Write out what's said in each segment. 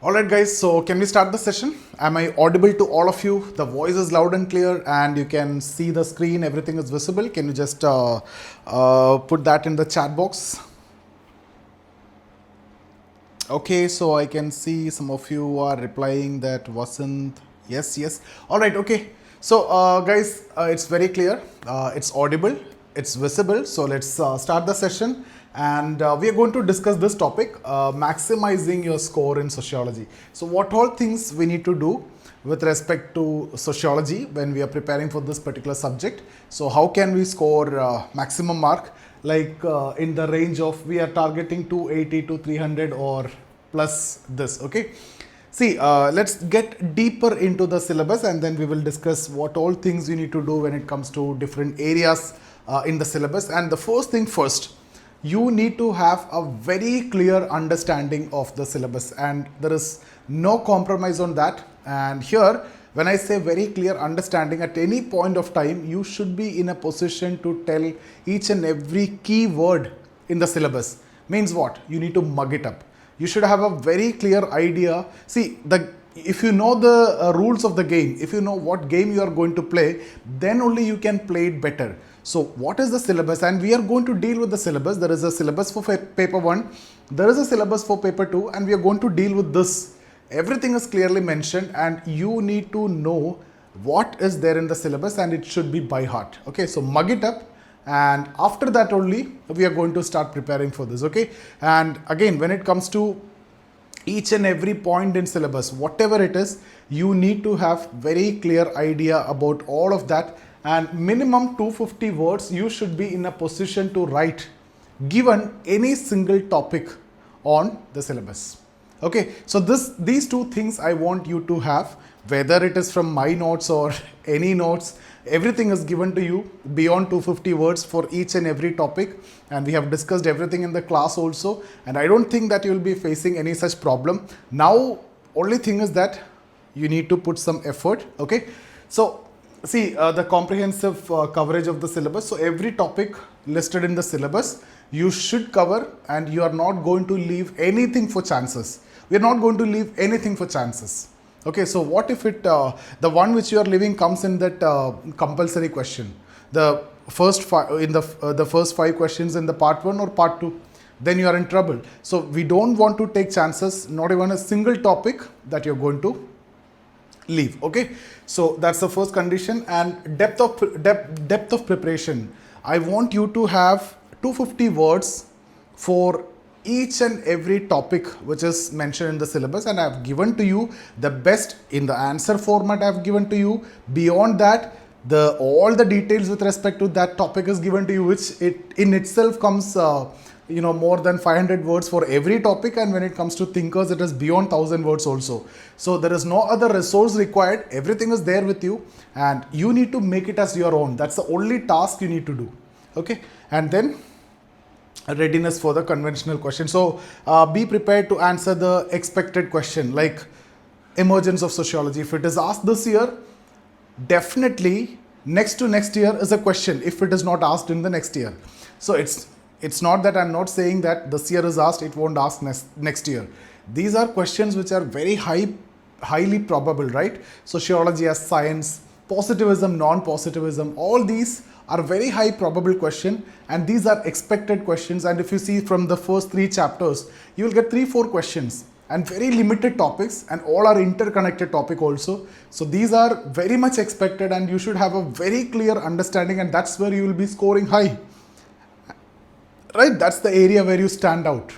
Alright guys, so can we start the session? Am I audible to all of you? The voice is loud and clear and you can see the screen, everything is visible. Can you just put that in the chat box? Okay, so I can see some of you are replying that wasn't, yes. Alright, okay. So guys, it's very clear, it's audible, it's visible. So let's start the session. And we are going to discuss this topic, maximizing your score in sociology. So what all things we need to do with respect to sociology when we are preparing for this particular subject. So how can we score maximum mark, like in the range of, we are targeting 280 to 300 or plus this, okay. See, let's get deeper into the syllabus and then we will discuss what all things you need to do when it comes to different areas in the syllabus. And the first thing first, you need to have a very clear understanding of the syllabus, and there is no compromise on that. And here, when I say very clear understanding, at any point of time, you should be in a position to tell each and every key word in the syllabus. Means what? You need to mug it up. You should have a very clear idea. See, if you know the rules of the game, if you know what game you are going to play, then only you can play it better. So what is the syllabus? And we are going to deal with the syllabus. There is a syllabus for paper 1, there is a syllabus for paper 2, and we are going to deal with this. Everything is clearly mentioned and you need to know what is there in the syllabus, and it should be by heart. Okay, so mug it up. And after that only we are going to start preparing for this, okay. And again, when it comes to each and every point in syllabus, whatever it is, you need to have very clear idea about all of that. And minimum 250 words you should be in a position to write given any single topic on the syllabus. Okay, so these two things I want you to have, whether it is from my notes or any notes, everything is given to you beyond 250 words for each and every topic, and we have discussed everything in the class also, and I don't think that you will be facing any such problem. Now only thing is that you need to put some effort, okay. So see, the comprehensive coverage of the syllabus. So every topic listed in the syllabus you should cover, and you are not going to leave anything for chances. We are not going to leave anything for chances. Okay, so what if it the one which you are leaving comes in that compulsory question, the first the first 5 questions in the part 1 or part 2, then you are in trouble. So we don't want to take chances, not even a single topic that you're going to leave. Okay, so that's the first condition. And depth of preparation, I want you to have 250 words for each and every topic which is mentioned in the syllabus, and I have given to you the best in the answer format. I have given to you. Beyond that, all the details with respect to that topic is given to you, which it in itself comes more than 500 words for every topic, and when it comes to thinkers, it is beyond 1000 words also. So there is no other resource required. Everything is there with you, and you need to make it as your own. That's the only task you need to do. Okay, and then readiness for the conventional question. So be prepared to answer the expected question, like emergence of sociology. If it is asked this year, definitely next to next year is a question if it is not asked in the next year. So it's not that I'm not saying that this year is asked, it won't ask next year. These are questions which are very highly probable, right? Sociology as science, positivism, non-positivism, all these are very high probable question, and these are expected questions. And if you see from the first 3 chapters, you will get 3-4 questions and very limited topics, and all are interconnected topic also. So these are very much expected, and you should have a very clear understanding, and that's where you will be scoring high. Right, that's the area where you stand out.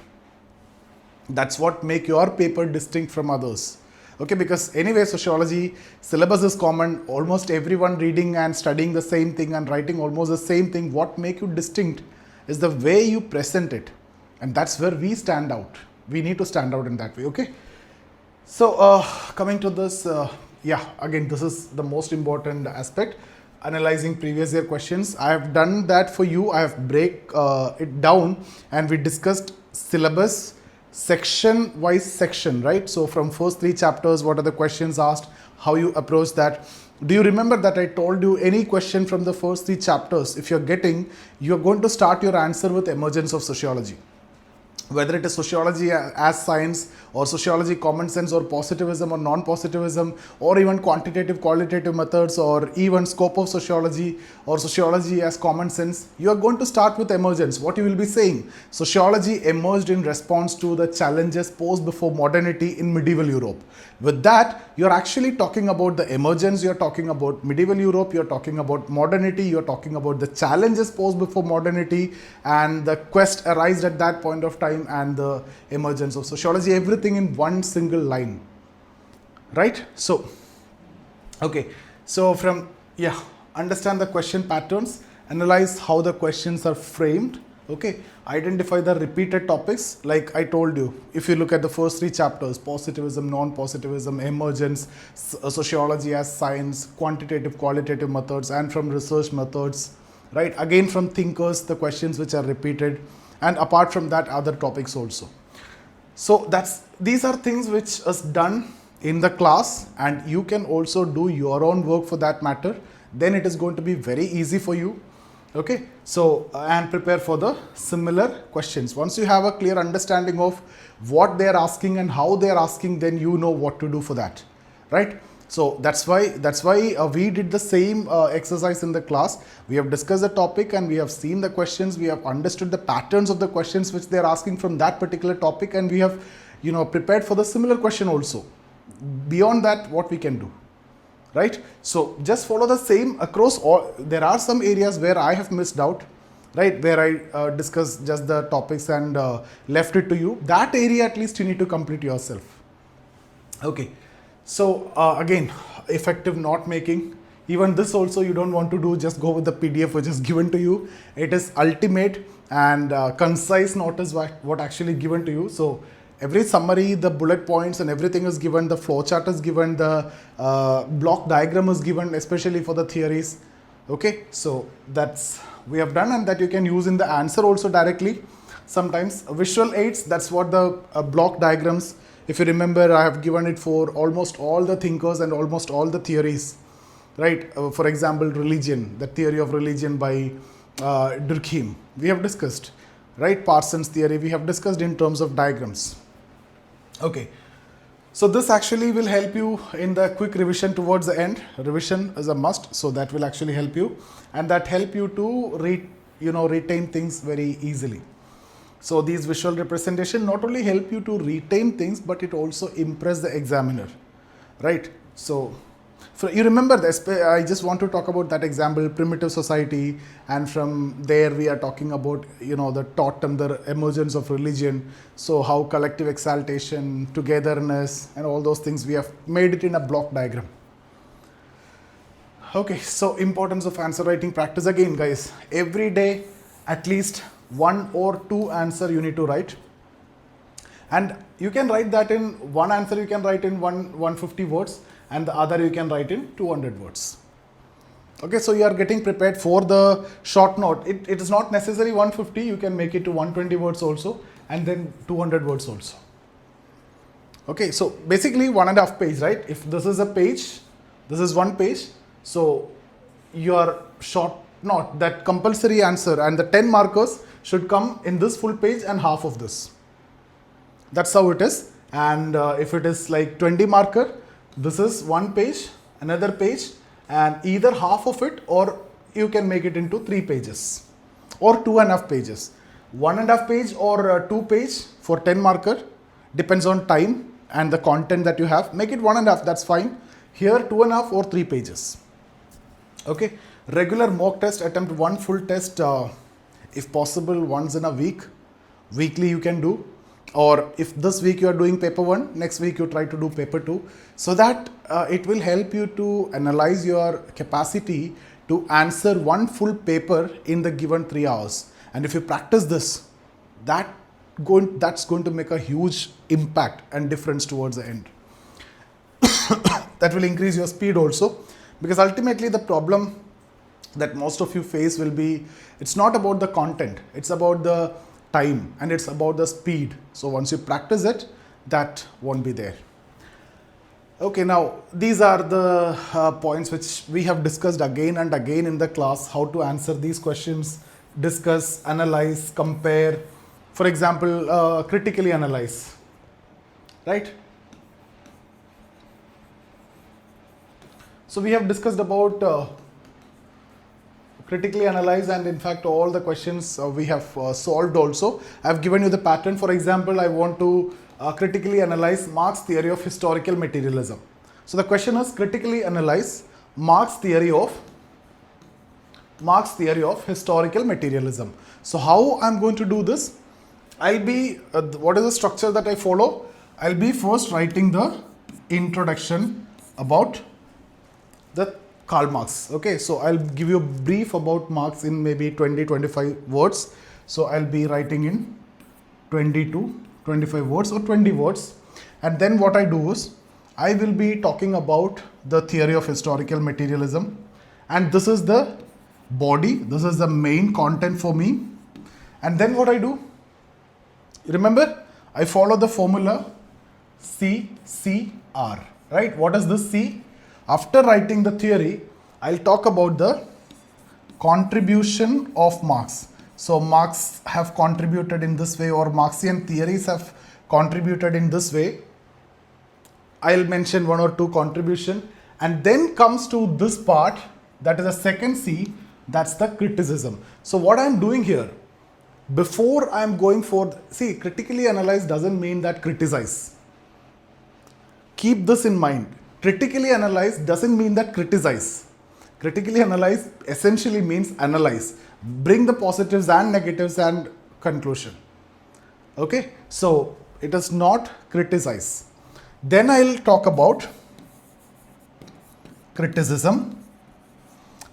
That's what make your paper distinct from others. Okay, because anyway, sociology syllabus is common, almost everyone reading and studying the same thing and writing almost the same thing. What make you distinct is the way you present it, and that's where we stand out. We need to stand out in that way. Okay, so coming to this, again, this is the most important aspect. Analyzing previous year questions. I have done that for you. I have break it down, and we discussed syllabus section wise section, right? So from first 3 chapters, what are the questions asked, how you approach that. Do you remember that I told you any question from the first 3 chapters, if you're going to start your answer with emergence of sociology. whether it is sociology as science, or sociology common sense, or positivism or non-positivism, or even quantitative qualitative methods, or even scope of sociology, or sociology as common sense, you are going to start with emergence. What you will be saying: sociology emerged in response to the challenges posed before modernity in medieval Europe. With that, you are actually talking about the emergence, you are talking about medieval Europe, you are talking about modernity, you are talking about the challenges posed before modernity, and the quest arised at that point of time, and the emergence of sociology, everything in one single line, right? So, okay, so understand the question patterns, analyze how the questions are framed, okay, identify the repeated topics. Like I told you, if you look at the first 3 chapters: positivism, non-positivism, emergence, sociology as science, quantitative qualitative methods, and from research methods, right? Again, from thinkers, the questions which are repeated, and apart from that, other topics also. So these are things which is done in the class, and you can also do your own work for that matter. Then it is going to be very easy for you. Okay, so and prepare for the similar questions. Once you have a clear understanding of what they are asking and how they are asking, then you know what to do for that, right? So that's why we did the same exercise in the class. We have discussed the topic and we have seen the questions. We have understood the patterns of the questions which they are asking from that particular topic, and we have, prepared for the similar question also. Beyond that, what we can do, right? So just follow the same across all. There are some areas where I have missed out, right, where I discussed just the topics and left it to you. That area at least you need to complete yourself. Okay. So again, effective note making. Even this also you don't want to do, just go with the PDF which is given to you. It is ultimate and concise note is what actually given to you. So every summary, the bullet points and everything is given, the flowchart is given, the block diagram is given, especially for the theories. Okay, so that's we have done, and that you can use in the answer also directly. Sometimes visual aids, that's what the block diagrams. If you remember, I have given it for almost all the thinkers and almost all the theories, right? For example, religion, the theory of religion by Durkheim, we have discussed, right? Parsons' theory, we have discussed in terms of diagrams. Okay, so this actually will help you in the quick revision towards the end. Revision is a must, so that will actually help you, and that help you to retain things very easily. So these visual representation not only help you to retain things, but it also impress the examiner, right? So you remember this, I just want to talk about that example, primitive society, and from there we are talking about, the totem, the emergence of religion. So how collective exaltation, togetherness, and all those things, we have made it in a block diagram. Okay, so importance of answer writing practice. Again, guys, every day at least 1 or 2 answer you need to write, and you can write that in one answer you can write in 150 words, and the other you can write in 200 words. Okay, so you are getting prepared for the short note. It is not necessary 150, you can make it to 120 words also, and then 200 words also. Okay, so basically 1.5 page, right? If this is a page, this is 1 page, so your short note, that compulsory answer and the 10 markers should come in this full page and half of this. That's how it is. And if it is like 20 marker, this is 1 page, another page, and either half of it, or you can make it into 3 pages or 2.5 pages. 1.5 page or 2 page for 10 marker, depends on time and the content that you have. Make it 1.5, that's fine. Here 2.5 or 3 pages. Okay, regular mock test, attempt 1 full test, if possible once in a week. Weekly you can do, or if this week you are doing paper 1, next week you try to do paper 2, so that it will help you to analyze your capacity to answer 1 full paper in the given 3 hours. And if you practice this, that's going to make a huge impact and difference towards the end. That will increase your speed also, because ultimately the problem that most of you face will be, it's not about the content, it's about the time and it's about the speed. So once you practice it, that won't be there. Okay, now these are the points which we have discussed again and again in the class, how to answer these questions, discuss, analyze, compare, For example, critically analyze, right? So we have discussed about critically analyze, and in fact all the questions we have solved also. I have given you the pattern. For example, I want to critically analyze Marx's theory of historical materialism. So the question is critically analyze Marx's theory of historical materialism. So how I'm going to do this? I'll be, what is the structure that I follow? I'll be first writing the introduction about the Karl Marx. Okay, so I'll give you a brief about Marx in maybe 20-25 words. So I'll be writing in 20 to 25 words or 20 words. And then what I do is, I will be talking about the theory of historical materialism. And this is the body, this is the main content for me. And then what I do? Remember, I follow the formula CCR, right? What is this C? After writing the theory, I'll talk about the contribution of Marx. So Marx have contributed in this way, or Marxian theories have contributed in this way. I'll mention one or two contribution, and then comes to this part, that is the second C, that's the criticism. So what I'm doing here, before I'm going for, see, critically analyze doesn't mean that criticize. Keep this in mind. Critically analyze doesn't mean that criticize. Critically analyze essentially means analyze. Bring the positives and negatives and conclusion. Okay, so it is not criticize. Then I'll talk about criticism.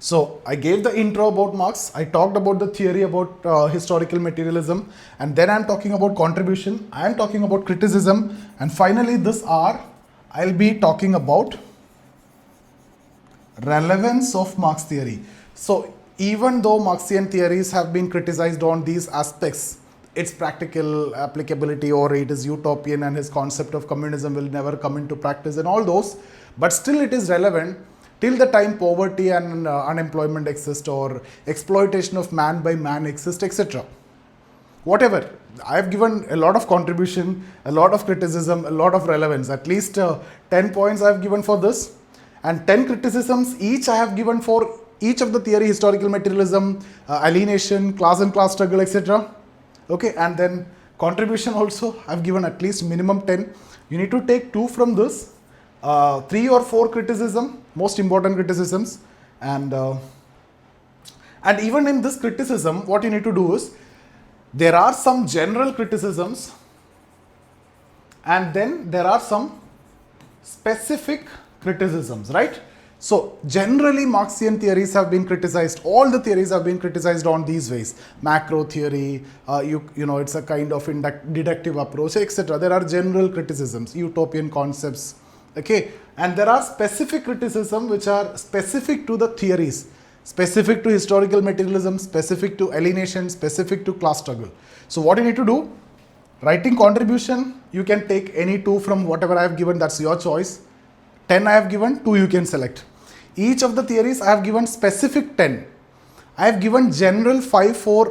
So I gave the intro about Marx, I talked about the theory about historical materialism, and then I'm talking about contribution, I'm talking about criticism, and finally this R, I'll be talking about relevance of Marx theory. So even though Marxian theories have been criticized on these aspects, its practical applicability, or it is utopian and his concept of communism will never come into practice and all those, but still it is relevant till the time poverty and unemployment exist, or exploitation of man by man exist, etc. Whatever, I have given a lot of contribution, a lot of criticism, a lot of relevance, at least 10 points I have given for this, and 10 criticisms each I have given for each of the theory, historical materialism, alienation, class and class struggle, etc. Okay, and then contribution also I have given at least minimum 10. You need to take 2 from this, 3 or 4 criticism, most important criticisms, and even in this criticism, what you need to do is, there are some general criticisms, and then there are some specific criticisms, right? So generally Marxian theories have been criticized, all the theories have been criticized on these ways. Macro theory, you know, it's a kind of deductive approach, etc. There are general criticisms, utopian concepts, okay, and there are specific criticism which are specific to the theories, specific to historical materialism, specific to alienation, specific to class struggle. So what you need to do, writing contribution, you can take any 2 from whatever I have given, that's your choice. 10 I have given, 2 you can select. Each of the theories I have given specific 10. I have given general 5, 4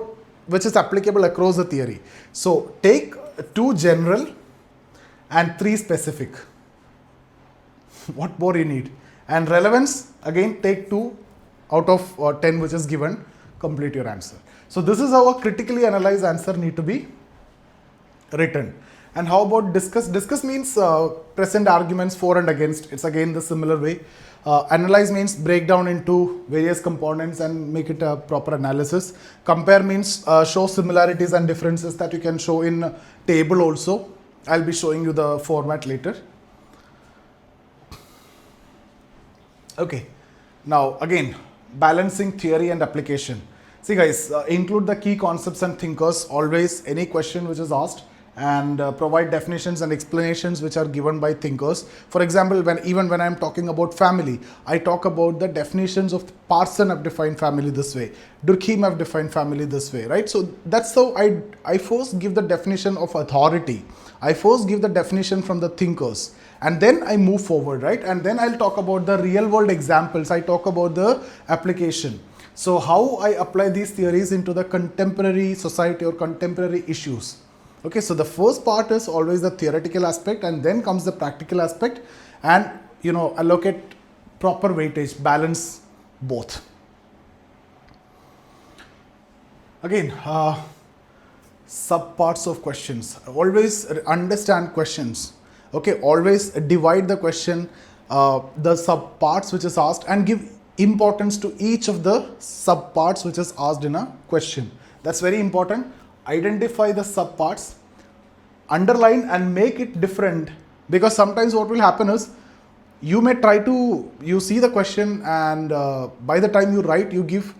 which is applicable across the theory. So take 2 general and 3 specific. What more you need? And relevance, again take 2 out of 10 which is given, complete your answer. So this is how a critically analyzed answer need to be written. And how about discuss? Discuss means present arguments for and against. It's again the similar way. Analyze means break down into various components and make it a proper analysis. Compare means show similarities and differences that you can show in table also. I'll be showing you the format later. Okay, now again, balancing theory and application. See guys, include the key concepts and thinkers always, any question which is asked, and provide definitions and explanations which are given by thinkers. For example, even when I am talking about family, I talk about the definitions of Parson have defined family this way, Durkheim have defined family this way, right? So that's how I first give the definition of authority. I first give the definition from the thinkers, and then I move forward, right? And then I'll talk about the real world examples. I talk about the application. So how I apply these theories into the contemporary society or contemporary issues. Okay, so the first part is always the theoretical aspect, and then comes the practical aspect, and allocate proper weightage, balance both. Again, subparts of questions. Always understand questions. Okay, always divide the question, the subparts which is asked, and give importance to each of the subparts which is asked in a question. That's very important. Identify the subparts, underline and make it different, because sometimes what will happen is you may try to, you see the question and by the time you write, you give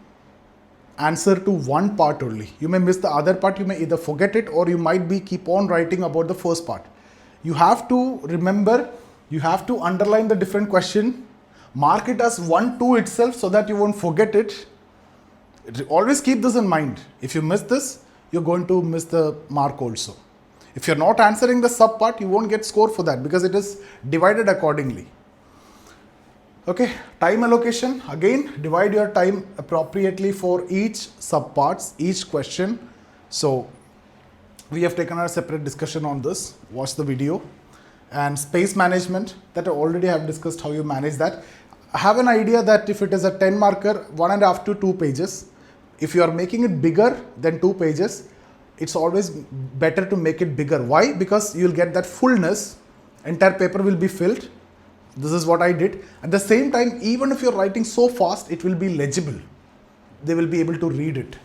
answer to one part only. You may miss the other part, you may either forget it, or you might be keep on writing about the first part. You have to remember, you have to underline the different question, mark it as 1, 2 itself so that you won't forget it. Always keep this in mind. If you miss this, you're going to miss the mark also. If you're not answering the sub part, you won't get score for that because it is divided accordingly. Okay, time allocation. Again, divide your time appropriately for each subparts, each question. So we have taken a separate discussion on this. Watch the video. And space management, that I already have discussed how you manage that. I have an idea that if it is a 10 marker, 1.5 to 2 pages. If you are making it bigger than 2 pages, it's always better to make it bigger. Why? Because you'll get that fullness. Entire paper will be filled. This is what I did. At the same time, even if you're writing so fast, it will be legible. They will be able to read it.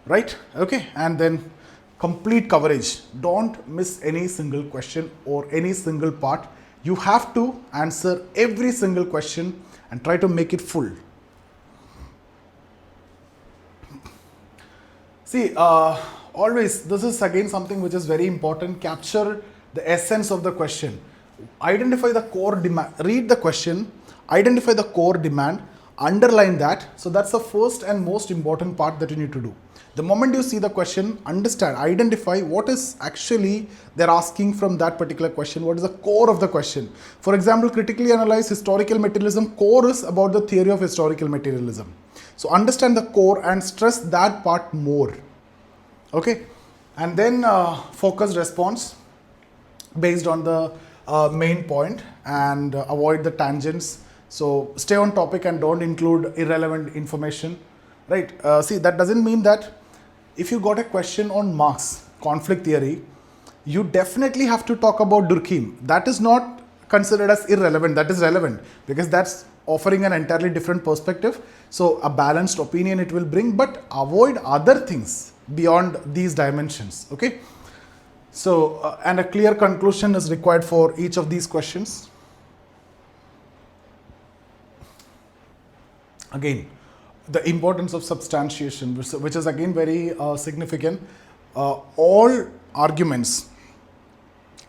Right? Okay. And then complete coverage. Don't miss any single question or any single part. You have to answer every single question and try to make it full. See, always, this is again something which is very important. Capture the essence of the question. Identify the core demand. Read the question, identify the core demand, underline that. So that's the first and most important part that you need to do. The moment you see the question, understand, identify what is actually they're asking from that particular question. What is the core of the question? For example, critically analyze historical materialism. Core is about the theory of historical materialism. So understand the core and stress that part more. Okay, and then focused response based on the main point and avoid the tangents. So stay on topic and don't include irrelevant information. Right? See, that doesn't mean that if you got a question on Marx, conflict theory, you definitely have to talk about Durkheim. That is not considered as irrelevant. That is relevant because that's offering an entirely different perspective. So a balanced opinion it will bring, but avoid other things beyond these dimensions. Okay. So, and a clear conclusion is required for each of these questions. Again, the importance of substantiation, which is again very significant. All arguments,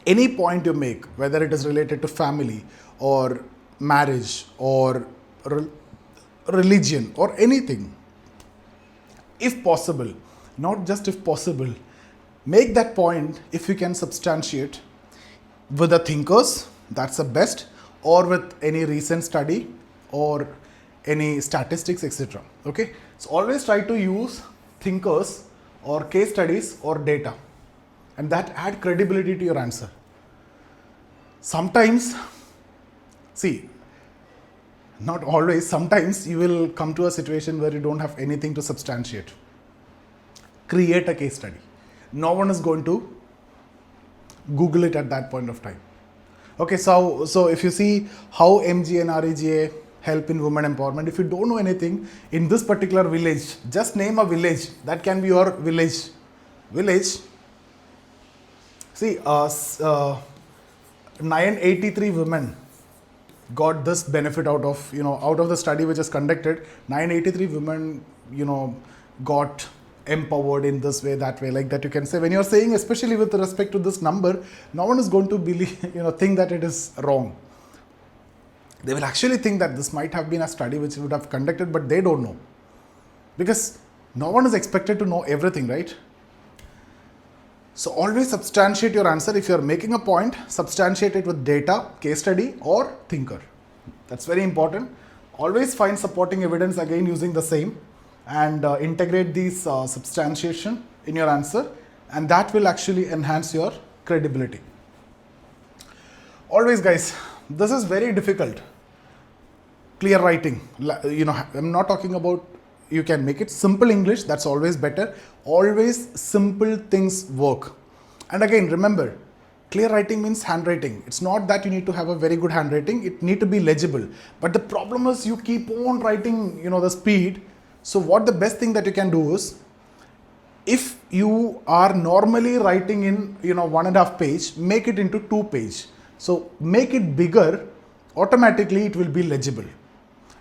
any point you make, whether it is related to family or marriage or religion or anything, if possible, not just if possible, make that point if you can substantiate with the thinkers, that's the best, or with any recent study or any statistics, etc. Okay, so always try to use thinkers or case studies or data, and that add credibility to your answer. Sometimes, see, not always, sometimes you will come to a situation where you don't have anything to substantiate. Create a case study. No one is going to Google it at that point of time. Okay, so if you see how MG and REGA help in women empowerment, if you don't know anything in this particular village, just name a village. That can be your village. See, 983 women got this benefit out of, out of the study which is conducted. 983 women, got empowered in this way, that way, like that. You can say, when you're saying, especially with respect to this number, no one is going to believe, think that it is wrong. They will actually think that this might have been a study which would have conducted, but they don't know, because no one is expected to know everything, right? So always substantiate your answer. If you're making a point, substantiate it with data, case study or thinker. That's very important. Always find supporting evidence, again using the same, and integrate these substantiation in your answer, and that will actually enhance your credibility. Always guys, this is very difficult. Clear writing, I'm not talking about, you can make it simple English, that's always better. Always simple things work. And again, remember, clear writing means handwriting. It's not that you need to have a very good handwriting, it need to be legible. But the problem is you keep on writing, the speed. So what the best thing that you can do is, if you are normally writing in 1.5 page, make it into 2 page. So make it bigger, automatically it will be legible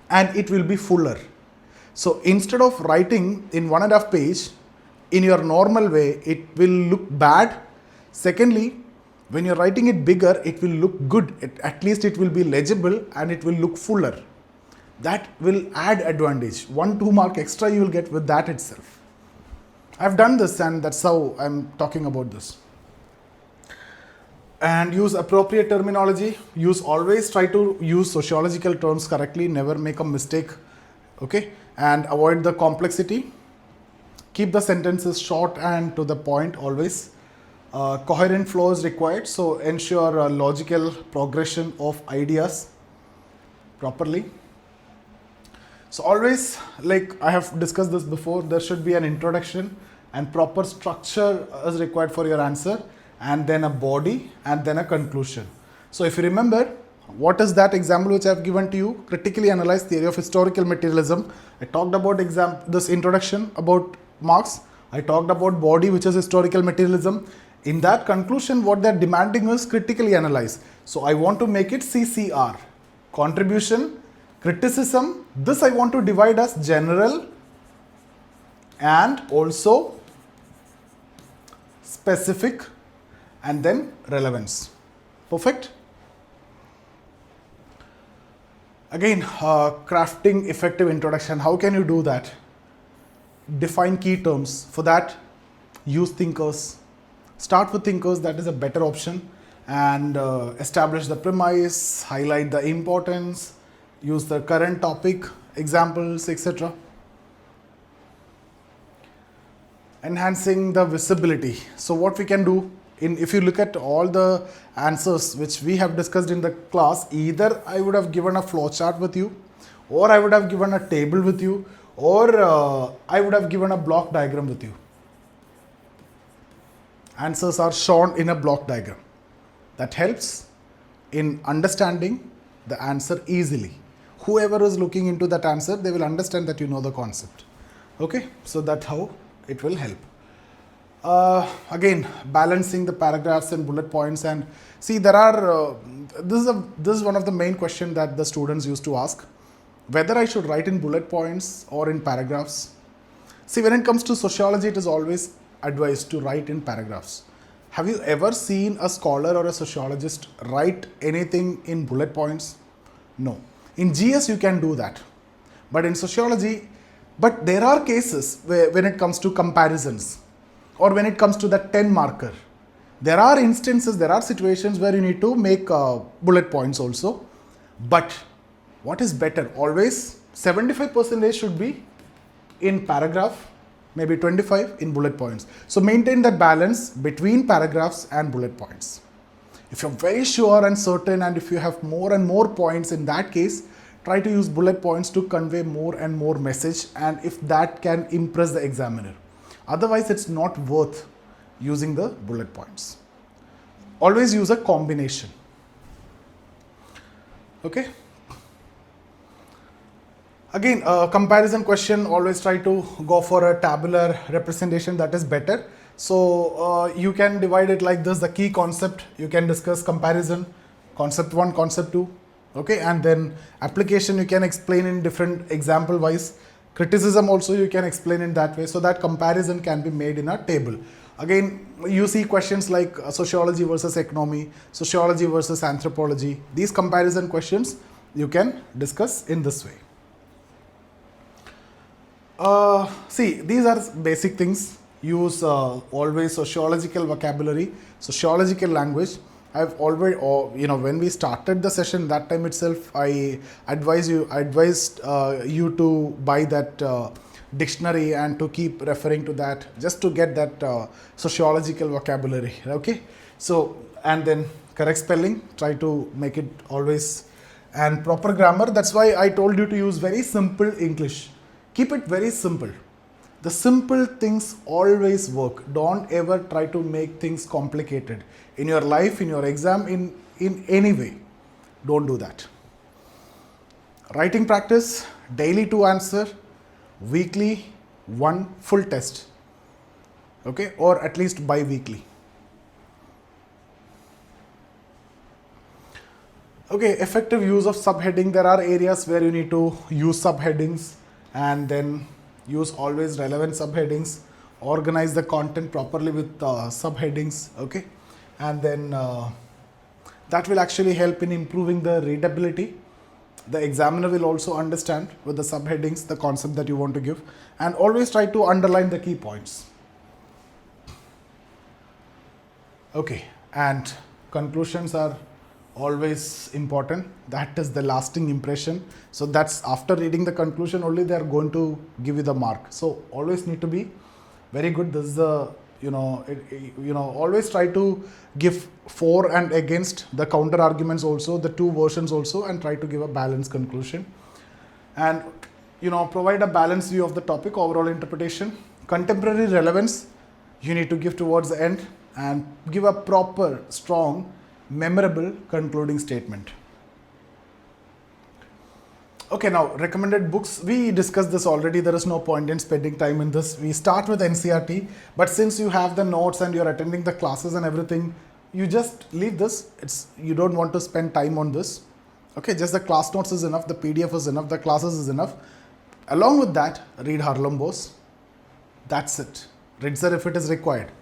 and it will be fuller. So instead of writing in 1.5 page in your normal way, it will look bad. Secondly, when you're writing it bigger, it will look good. At least it will be legible and it will look fuller. That will add advantage. 1-2 mark extra you will get with that itself. I've done this and that's how I'm talking about this. And use appropriate terminology. Always try to use sociological terms correctly. Never make a mistake. Okay. And avoid the complexity. Keep the sentences short and to the point always. Coherent flow is required. So ensure a logical progression of ideas properly. So always, like I have discussed this before, there should be an introduction and proper structure is required for your answer, and then a body and then a conclusion. So if you remember, what is that example which I have given to you? Critically analyze theory of historical materialism. I talked about this introduction about Marx. I talked about body, which is historical materialism. In that conclusion, what they're demanding is critically analyze. So I want to make it CCR, contribution, criticism. This I want to divide as general and also specific and then relevance. Perfect. Again, crafting effective introduction. How can you do that? Define key terms. For that, use thinkers. Start with thinkers, that is a better option. And establish the premise, highlight the importance, use the current topic, examples, etc. Enhancing the visibility. So what we can do, if you look at all the answers which we have discussed in the class, either I would have given a flowchart with you, or I would have given a table with you, or I would have given a block diagram with you. Answers are shown in a block diagram. That helps in understanding the answer easily. Whoever is looking into that answer, they will understand that you know the concept. Okay, so that's how it will help. Again, balancing the paragraphs and bullet points, and see there are, this is one of the main questions that the students used to ask, whether I should write in bullet points or in paragraphs. See, when it comes to sociology, it is always advised to write in paragraphs. Have you ever seen a scholar or a sociologist write anything in bullet points? No. In GS you can do that, but in sociology, but there are cases where when it comes to comparisons or when it comes to the 10 marker, there are instances, there are situations where you need to make bullet points also. But what is better? Always 75% should be in paragraph, maybe 25 in bullet points. So maintain that balance between paragraphs and bullet points. If you're very sure and certain, and if you have more and more points, in that case, try to use bullet points to convey more and more message, and if that can impress the examiner. Otherwise, it's not worth using the bullet points. Always use a combination. Okay. Again, comparison question, always try to go for a tabular representation, that is better. So you can divide it like this, the key concept, you can discuss comparison, concept 1, concept 2, okay, and then application you can explain in different example wise. Criticism also you can explain in that way, so that comparison can be made in a table. Again, you see questions like sociology versus economy, sociology versus anthropology. These comparison questions you can discuss in this way. See, these are basic things. Use always sociological vocabulary, sociological language. I've already, when we started the session, that time itself, I advised you to buy that dictionary and to keep referring to that just to get that sociological vocabulary. Okay, so and then correct spelling, try to make it always, and proper grammar. That's why I told you to use very simple English. Keep it very simple. The simple things always work. Don't ever try to make things complicated in your life, in your exam, in any way. Don't do that. Writing practice, daily 2 answer, weekly 1 full test. Okay, or at least bi-weekly. Okay, effective use of subheading. There are areas where you need to use subheadings and then use always relevant subheadings, organize the content properly with subheadings, okay, and then that will actually help in improving the readability. The examiner will also understand with the subheadings the concept that you want to give, and always try to underline the key points. Okay, and conclusions are always important. That is the lasting impression. So that's after reading the conclusion only they are going to give you the mark. So always need to be very good. This is the always try to give for and against, the counter arguments also, the 2 versions also, and try to give a balanced conclusion, and provide a balanced view of the topic, overall interpretation. Contemporary relevance you need to give towards the end, and give a proper, strong, memorable concluding statement. Okay, now recommended books. We discussed this already. There is no point in spending time in this. We start with NCERT, but since you have the notes and you're attending the classes and everything, you just leave this. You don't want to spend time on this. Okay, just the class notes is enough, the PDF is enough, the classes is enough. Along with that, read Harlem Bose. That's it. Ritzer if it is required.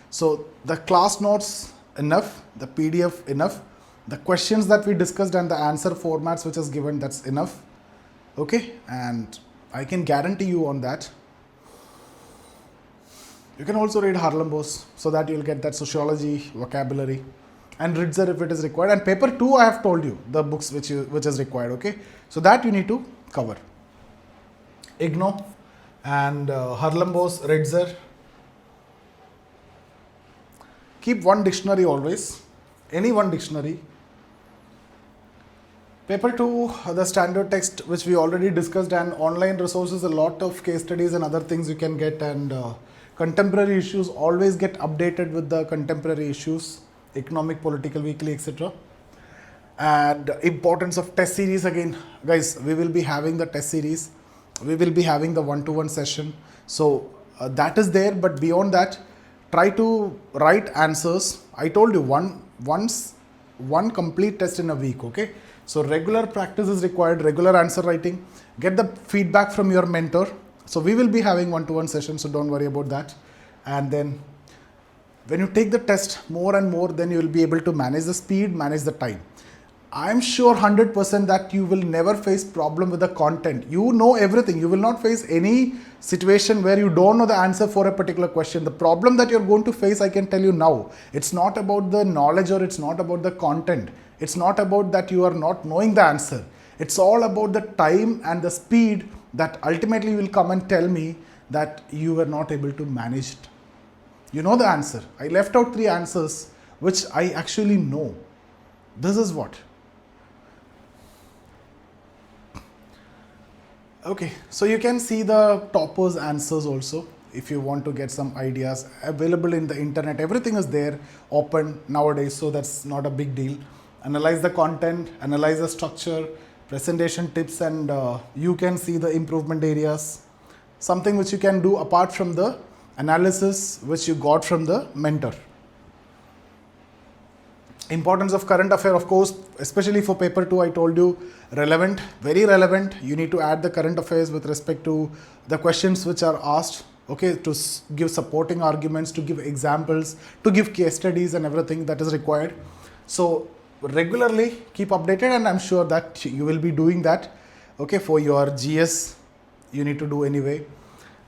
So the class notes enough, the PDF enough, the questions that we discussed and the answer formats which is given, that's enough. Okay, and I can guarantee you on that. You can also read Harlem Bose so that you'll get that sociology vocabulary, and Ritzer if it is required. And paper 2 I have told you the books which is required. Okay, so that you need to cover. IGNO and Harlem Bose, Ritzer. Keep 1 dictionary always, any 1 dictionary. Paper 2, the standard text which we already discussed, and online resources, a lot of case studies and other things you can get, and contemporary issues, always get updated with the contemporary issues, economic, political, weekly, etc. And importance of test series. Again, guys, we will be having the test series, we will be having the 1-to-1 session. So that is there, but beyond that, try to write answers. I told you one complete test in a week. Okay, so regular practice is required, regular answer writing. Get the feedback from your mentor. So we will be having 1-to-1 sessions, so don't worry about that. And then when you take the test more and more, then you will be able to manage the speed, manage the time. I'm sure 100% that you will never face problem with the content. You know everything. You will not face any situation where you don't know the answer for a particular question. The problem that you're going to face, I can tell you now, it's not about the knowledge or it's not about the content. It's not about that you are not knowing the answer. It's all about the time and the speed that ultimately will come and tell me that you were not able to manage it. You know the answer. I left out 3 answers which I actually know. This is what. Okay, so you can see the toppers answers also if you want to get some ideas. Available in the internet, everything is there, open nowadays, so that's not a big deal. Analyze the content, analyze the structure, presentation tips, and you can see the improvement areas. Something which you can do apart from the analysis which you got from the mentor. Importance of current affair, of course, especially for paper 2, I told you, relevant, very relevant. You need to add the current affairs with respect to the questions which are asked, okay, to give supporting arguments, to give examples, to give case studies and everything that is required. So regularly keep updated, and I'm sure that you will be doing that. Okay, for your GS, you need to do anyway.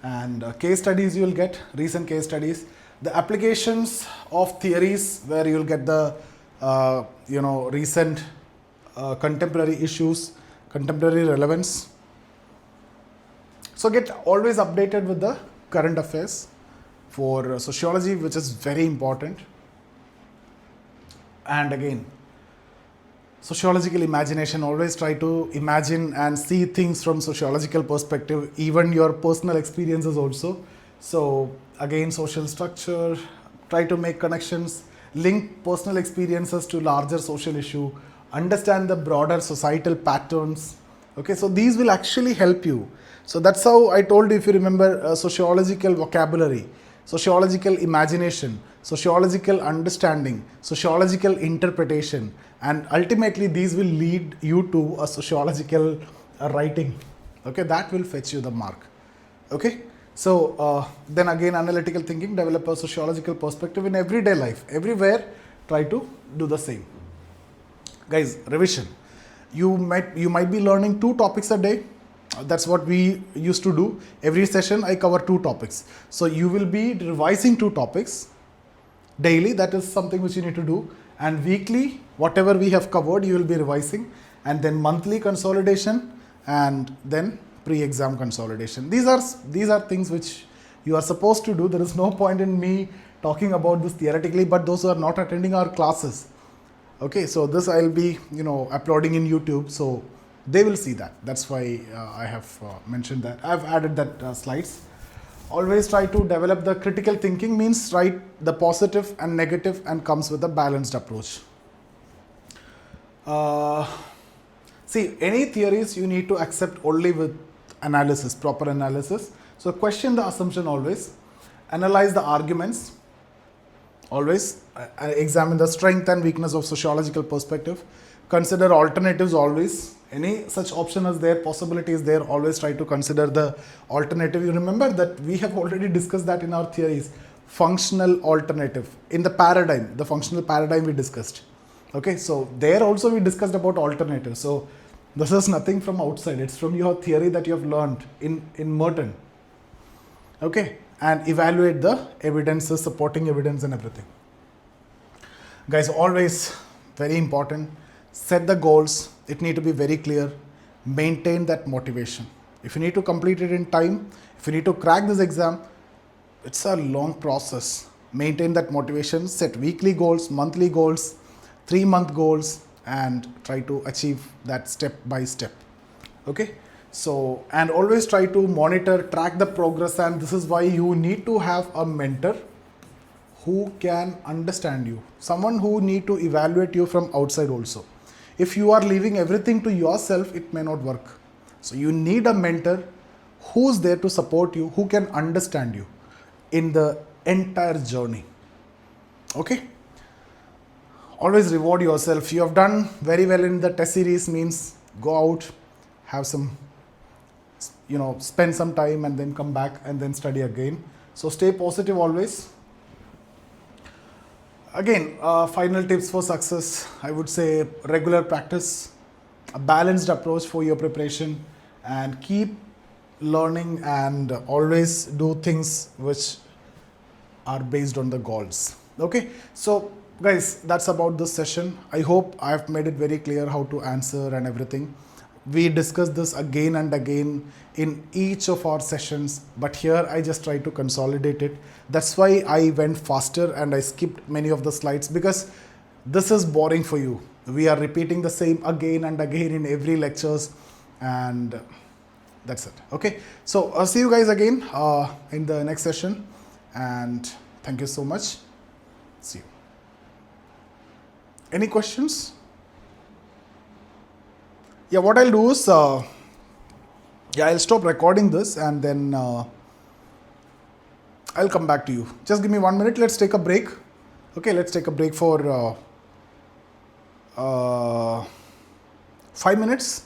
And case studies you will get, recent case studies. The applications of theories where you will get the recent contemporary issues, contemporary relevance. So get always updated with the current affairs for sociology, which is very important. And again, sociological imagination, always try to imagine and see things from sociological perspective, even your personal experiences also. So again, social structure, try to make connections, link personal experiences to larger social issue, understand the broader societal patterns. Okay, so these will actually help you. So that's how I told you, if you remember, sociological vocabulary, sociological imagination, sociological understanding, sociological interpretation, and ultimately these will lead you to a sociological writing. Okay, that will fetch you the mark. Okay, so then again, analytical thinking, develop a sociological perspective in everyday life, everywhere, try to do the same. Guys, revision. You might be learning 2 topics a day. That's what we used to do. Every session I cover 2 topics. So you will be revising 2 topics daily. That is something which you need to do. And weekly, whatever we have covered, you will be revising. And then monthly consolidation, and then pre-exam consolidation. These are things which you are supposed to do. There is no point in me talking about this theoretically, but those who are not attending our classes, okay, so this I'll be uploading in YouTube, so they will see that. That's why I have mentioned that. I've added that slides. Always try to develop the critical thinking, means write the positive and negative and comes with a balanced approach. See, any theories you need to accept only with analysis, proper analysis. So question the assumption always, analyze the arguments, always examine the strength and weakness of sociological perspective, consider alternatives always. Any such option is there, possibility is there, always try to consider the alternative. You remember that we have already discussed that in our theories, functional alternative. In the paradigm, the functional paradigm we discussed. Okay, so there also we discussed about alternatives. So this is nothing from outside, it's from your theory that you have learned in Merton. Okay, and evaluate the evidences, supporting evidence and everything. Guys, always very important, set the goals. It need to be very clear. Maintain that motivation. If you need to complete it in time, if you need to crack this exam, it's a long process. Maintain that motivation, set weekly goals, monthly goals, 3-month goals, and try to achieve that step by step. Okay, so, and always try to monitor, track the progress, and this is why you need to have a mentor who can understand you, someone who need to evaluate you from outside also. If you are leaving everything to yourself, it may not work. So you need a mentor who's there to support you, who can understand you in the entire journey. Okay, always reward yourself. You have done very well in the test series, means go out, have some, spend some time and then come back and then study again. So stay positive always. Again, final tips for success, I would say regular practice, a balanced approach for your preparation, and keep learning and always do things which are based on the goals. Okay, so guys, that's about this session. I hope I've made it very clear how to answer and everything. We discussed this again and again in each of our sessions, but here I just try to consolidate it. That's why I went faster and I skipped many of the slides, because this is boring for you. We are repeating the same again and again in every lectures, and that's it. Okay, so I'll see you guys again in the next session, and thank you so much. See you. Any questions? Yeah, what I'll do is, I'll stop recording this and then I'll come back to you. Just give me 1 minute. Let's take a break. Okay, let's take a break for 5 minutes.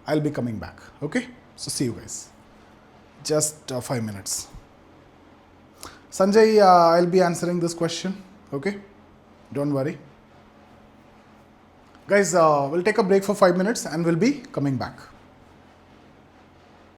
I'll be coming back. Okay, so see you guys. Just 5 minutes. Sanjay, I'll be answering this question. Okay, don't worry. Guys, we'll take a break for 5 minutes and we'll be coming back.